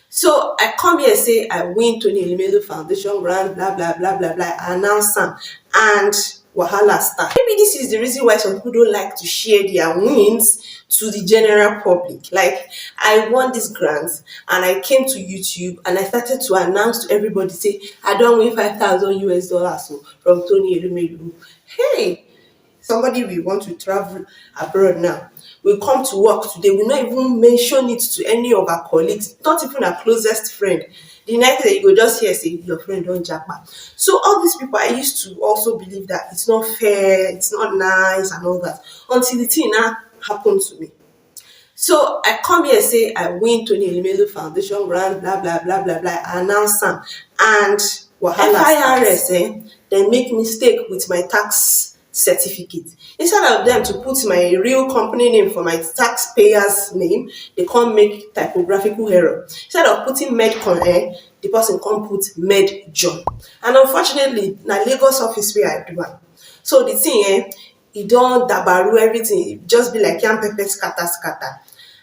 So I come here say I win Tony Elumelu Foundation grant, blah blah blah blah blah. I announce am and wahala start. Maybe this is the reason why some people don't like to share their wins to the general public. Like I won this grant and I came to YouTube and I started to announce to everybody say I don't win 5,000 US dollars from Tony Elumelu. Hey, somebody will want to travel abroad now will come to work today will not even mention it to any of our colleagues, not even our closest friend. The next day you go just hear say your friend don japa. So all these people I used to also believe that it's not fair, it's not nice and all that until the thing now happen to me. So I come here say I win Tony Elumelu Foundation grant, blah blah blah blah blah. I announce am and wahala FIRS dem make mistake with my tax certificate. Instead of them to put my real company name for my taxpayer's name, they come make typographical error. Instead of putting Medcon, the person come put Medjohn. And unfortunately, na Lagos office where I do am. So the thing e don dabaru everything, e just be like yam pepper scatter scatter.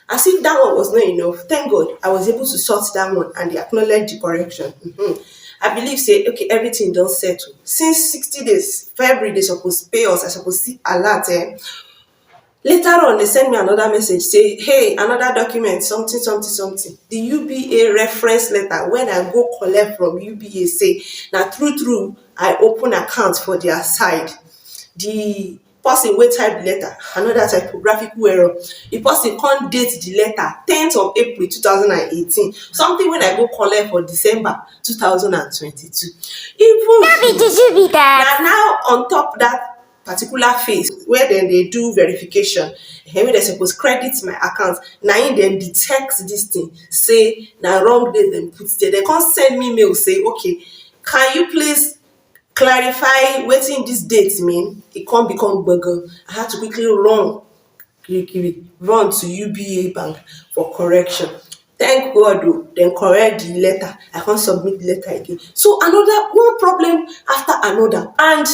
As if that one was not enough, thank God I was able to sort that one and they acknowledge the correction. I believe say okay everything don settle. Since 60 days, February they suppose pay us, I suppose see alert. Later on they send me another message say hey another document something something something. The UBA reference letter when I go collect from UBA say na true true I open account for their side. The person wey type the letter another typographical error. The person come date the letter 10th of April 2018, something when I go collect for December 2022. Even na now on top that particular phase where dem dey do verification, wey dem suppose credit my account, na im dem detect dis thing say na wrong date dem put there. Dem come send me mail say okay can you please clarify wetin dis date mean. E come become gbongon. I had to quickly run to UBA bank for correction. Thank God dem correct the letter. I come submit the letter again. So another one problem after another, and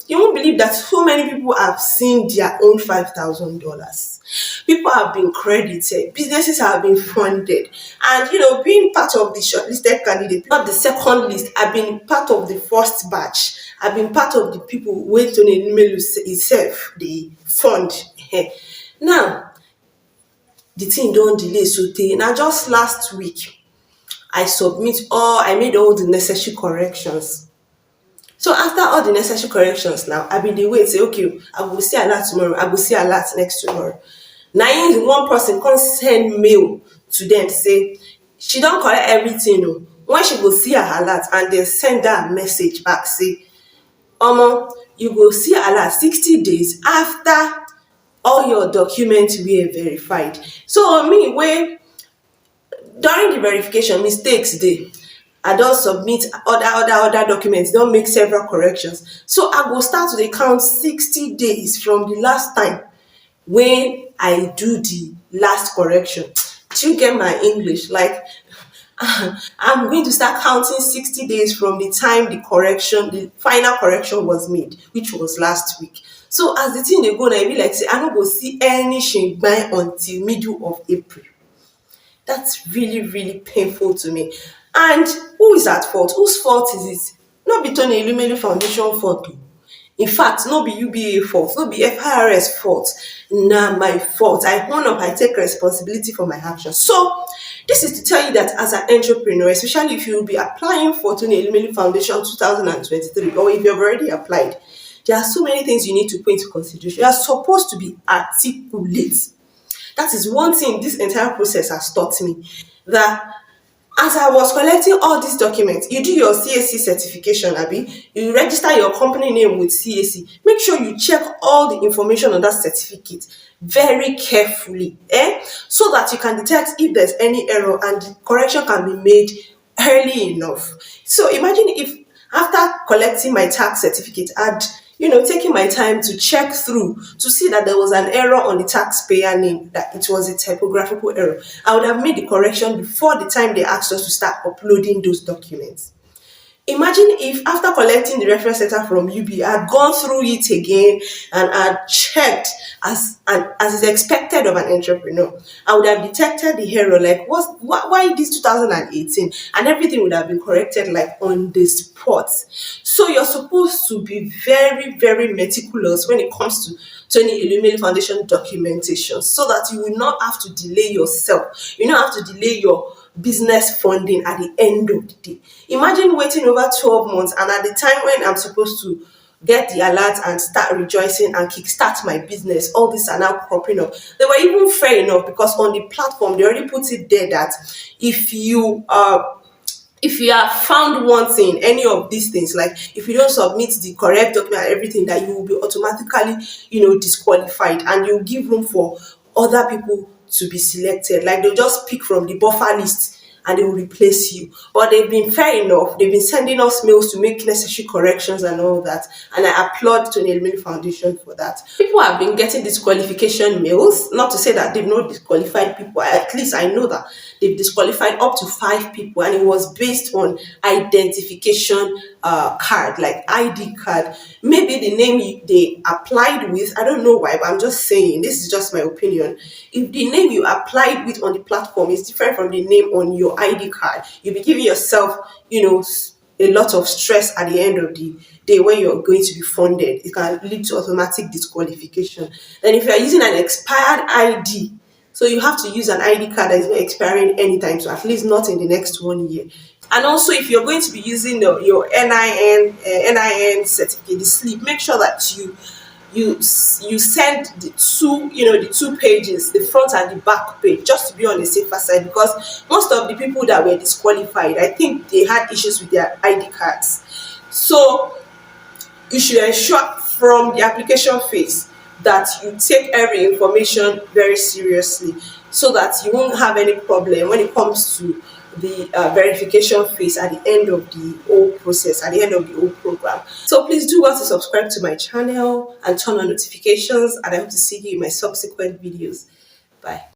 you won't believe that so many people have seen their own $5,000. People have been credited, businesses have been funded, and being part of the shortlisted candidate, not the second list, I've been part of the first batch. I've been part of the people wey Tony Elumelu himself dey fund. Now, the thing don delay sotey na just last week I made all the necessary corrections. So after all the necessary corrections now, I been dey wait say okay I go see alert tomorrow, I go see alert next tomorrow. Na im one person come send mail to dem say she don correct everything o, when she go see her alert and dem send her message back say omo you go see alert 60 days after all your documents were verified. So me wey during the verification mistakes dey, I don submit other documents, don make several corrections. So I go start to dey count 60 days from the last time when I do the last correction. Do you get my English? Like I'm going to start counting 60 days from the time the final correction was made, which was last week. So as the thing dey go now, e be like say I no go see any shingbai until middle of April. That's really, really painful to me. And who is at fault? Whose fault is it? No be Tony Elumelu Foundation fault. In fact, no be UBA fault, no be FIRS fault. Na my fault. I own up, I take responsibility for my actions. So this is to tell you that as an entrepreneur, especially if you will be applying for Tony Elumelu Foundation 2023, or if you've already applied, there are so many things you need to put into consideration. You are supposed to be articulate. That is one thing this entire process has taught me. That as I was collecting all these documents, you do your CAC certification, Abi, you register your company name with CAC. Make sure you check all the information on that certificate very carefully, so that you can detect if there's any error and the correction can be made early enough. So imagine if after collecting my tax certificate, I'd taking my time to check through to see that there was an error on the taxpayer name, that it was a typographical error. I would have made the correction before the time they asked us to start uploading those documents. Imagine if after collecting the reference letter from UB, I had gone through it again and had checked as is expected of an entrepreneur. I would have detected the error, like why this 2018, and everything would have been corrected like on the spot. So you're supposed to be very, very meticulous when it comes to Tony Elumelu Foundation documentation, so that you will not have to delay yourself. You don't have to delay your business funding at the end of the day. Imagine waiting over 12 months, and at the time when I'm supposed to get the alert and start rejoicing and kickstart my business, all these are now cropping up. They were even fair enough, because on the platform they already put it there that if you have found one thing, any of these things, like if you don't submit the correct document and everything, that you will be automatically, disqualified, and you give room for other people to be selected. Like they'll just pick from the buffer list and they will replace you. But they've been fair enough. They've been sending us mails to make necessary corrections and all that. And I applaud Tony Elumelu Foundation for that. People have been getting disqualification mails. Not to say that they've not disqualified people. At least I know that they've disqualified up to 5 people, and it was based on identification card, like ID card. Maybe the name they applied with, I don't know why, but I'm just saying, this is just my opinion. If the name you applied with on the platform is different from the name on your ID card, you'll be giving yourself, a lot of stress at the end of the day when you're going to be funded. It can lead to automatic disqualification. Then if you're using an expired ID, so you have to use an ID card that is not expiring anytime, so at least not in the next 1 year. And also, if you're going to be using your NIN certificate, the slip, make sure that you send the two pages, the front and the back page, just to be on the safer side, because most of the people that were disqualified, I think they had issues with their ID cards. So you should ensure from the application phase that you take every information very seriously, so that you won't have any problem when it comes to the verification phase at the end of the whole process, at the end of the whole program. So please do well to subscribe to my channel and turn on notifications, and I hope to see you in my subsequent videos. Bye.